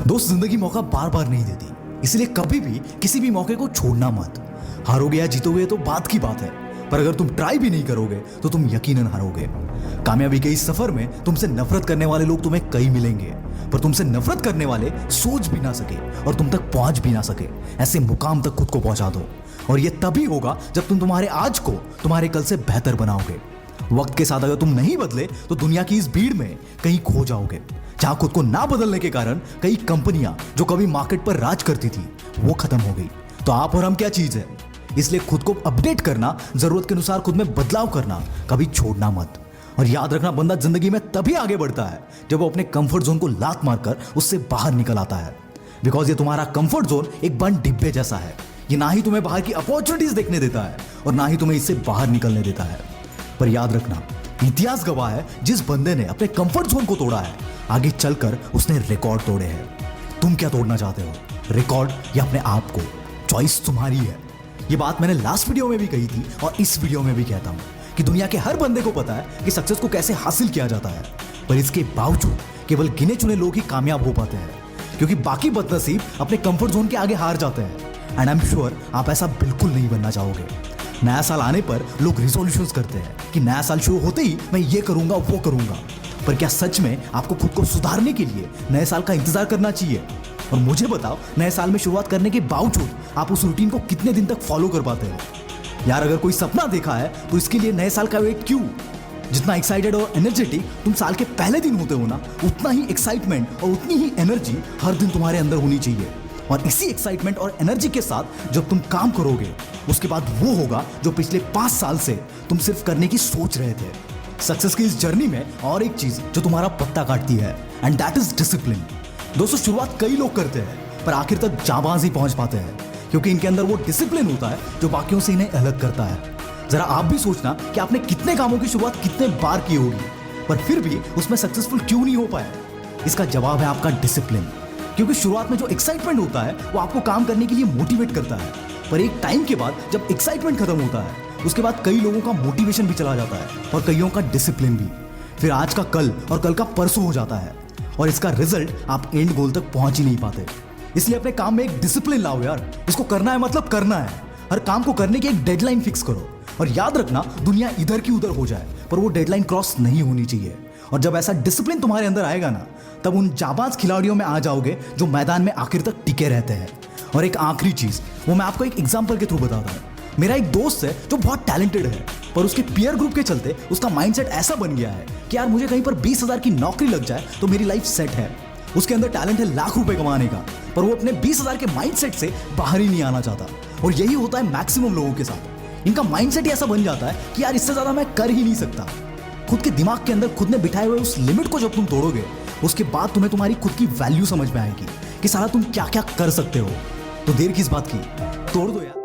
दोस्त, जिंदगी मौका बार बार नहीं देती, इसलिए कभी भी किसी भी मौके को छोड़ना मत। हारोगे या जीतोगे तो बात की बात है, पर अगर तुम ट्राई भी नहीं करोगे तो तुम यकीनन हारोगे। कामयाबी के इस सफर में तुमसे नफरत करने वाले लोग तुम्हें कई मिलेंगे, पर तुमसे नफरत करने वाले सोच भी ना सके और तुम तक पहुंच भी ना सके ऐसे मुकाम तक खुद को पहुंचा दो। और ये तभी होगा जब तुम तुम्हारे आज को तुम्हारे कल से बेहतर बनाओगे। वक्त के साथ अगर तुम नहीं बदले तो दुनिया की इस भीड़ में कहीं खो जाओगे, जहां खुद को ना बदलने के कारण कई कंपनियां जो कभी मार्केट पर राज करती थी वो खत्म हो गई। तो आप और हम क्या चीज है? इसलिए खुद को अपडेट करना, जरूरत के अनुसार खुद में बदलाव करना कभी छोड़ना मत। और याद रखना, बंदा जिंदगी में तभी आगे बढ़ता है जब वो अपने कंफर्ट जोन को लात मारकर उससे बाहर निकल आता है। बिकॉज ये तुम्हारा कंफर्ट जोन एक बंद डिब्बे जैसा है। ये ना ही तुम्हें बाहर की अपॉर्चुनिटीज देखने देता है और ना ही तुम्हें इससे बाहर निकलने देता है। पर याद रखना, इतिहास गवाह है, जिस बंदे ने अपने कंफर्ट जोन को तोड़ा है आगे चलकर उसने रिकॉर्ड तोड़े हैं। तुम क्या तोड़ना चाहते हो, रिकॉर्ड या अपने आप को? चॉइस तुम्हारी है। ये बात मैंने लास्ट वीडियो में भी कही थी और इस वीडियो में भी कहता हूं कि दुनिया के हर बंदे को पता है कि सक्सेस को कैसे हासिल किया जाता है, पर इसके बावजूद केवल गिने चुने लोग ही कामयाब हो पाते हैं, क्योंकि बाकी बदनसीब अपने कंफर्ट जोन के आगे हार जाते हैं। एंड आई एम श्योर आप ऐसा बिल्कुल नहीं बनना चाहोगे। नया साल आने पर लोग रिजोल्यूशंस करते हैं कि नया साल शुरू होते ही मैं ये करूंगा वो करूंगा, पर क्या सच में आपको खुद को सुधारने के लिए नए साल का इंतजार करना चाहिए? और मुझे बताओ, नए साल में शुरुआत करने के बावजूद आप उस रूटीन को कितने दिन तक फॉलो कर पाते हो? यार, अगर कोई सपना देखा है तो इसके लिए नए साल का वेट क्यों? जितना एक्साइटेड और एनर्जेटिक तुम साल के पहले दिन होते हो ना, उतना ही एक्साइटमेंट और उतनी ही एनर्जी हर दिन तुम्हारे अंदर होनी चाहिए। और इसी एक्साइटमेंट और एनर्जी के साथ जब तुम काम करोगे, उसके बाद वो होगा जो पिछले 5 साल से तुम सिर्फ करने की सोच रहे थे। सक्सेस की इस जर्नी में और एक चीज जो तुम्हारा पत्ता काटती है, एंड दैट इज डिसिप्लिन। दोस्तों, शुरुआत कई लोग करते हैं पर आखिर तक जाबाज ही पहुंच पाते हैं, क्योंकि इनके अंदर वो डिसिप्लिन होता है जो बाकियों से इन्हें अलग करता है। जरा आप भी सोचना कि आपने कितने कामों की शुरुआत कितने बार की होगी, पर फिर भी उसमें सक्सेसफुल क्यों नहीं हो पाए? इसका जवाब है आपका डिसिप्लिन। क्योंकि शुरुआत में जो एक्साइटमेंट होता है वो आपको काम करने के लिए मोटिवेट करता है, पर एक टाइम के बाद जब एक्साइटमेंट खत्म होता है उसके बाद कई लोगों का मोटिवेशन भी चला जाता है और कईयों का डिसिप्लिन भी। फिर आज का कल और कल का परसों हो जाता है और इसका रिजल्ट आप एंड गोल तक पहुंच ही नहीं पाते। इसलिए अपने काम में एक डिसिप्लिन लाओ यार। इसको करना है मतलब करना है। हर काम को करने की एक डेडलाइन फिक्स करो और याद रखना, दुनिया इधर की उधर हो जाए पर वो डेडलाइन क्रॉस नहीं होनी चाहिए। और जब ऐसा डिसिप्लिन तुम्हारे अंदर आएगा ना, तब उन जाबाज खिलाड़ियों में आ जाओगे जो मैदान में आखिर तक टिके रहते हैं। और एक आखिरी चीज, वो मैं आपको एक एग्जांपल के थ्रू बताता हूँ। मेरा एक दोस्त है जो बहुत टैलेंटेड है, पर उसके पीयर ग्रुप के चलते उसका माइंडसेट ऐसा बन गया है कि यार मुझे कहीं पर 20,000 की नौकरी लग जाए तो मेरी लाइफ सेट है। उसके अंदर टैलेंट है लाख रुपए कमाने का, पर वो अपने 20,000 के माइंडसेट से बाहर ही नहीं आना चाहता। और यही होता है मैक्सिमम लोगों के साथ। इनका माइंडसेट ही ऐसा बन जाता है कि यार इससे ज्यादा मैं कर ही नहीं सकता। खुद के दिमाग के अंदर खुद ने बिठाए हुए उस लिमिट को जब तुम तोड़ोगे, उसके बाद तुम्हें तुम्हारी खुद की वैल्यू समझ में आएगी कि साला तुम क्या क्या कर सकते हो। तो देर किस बात की, तोड़ दो यार।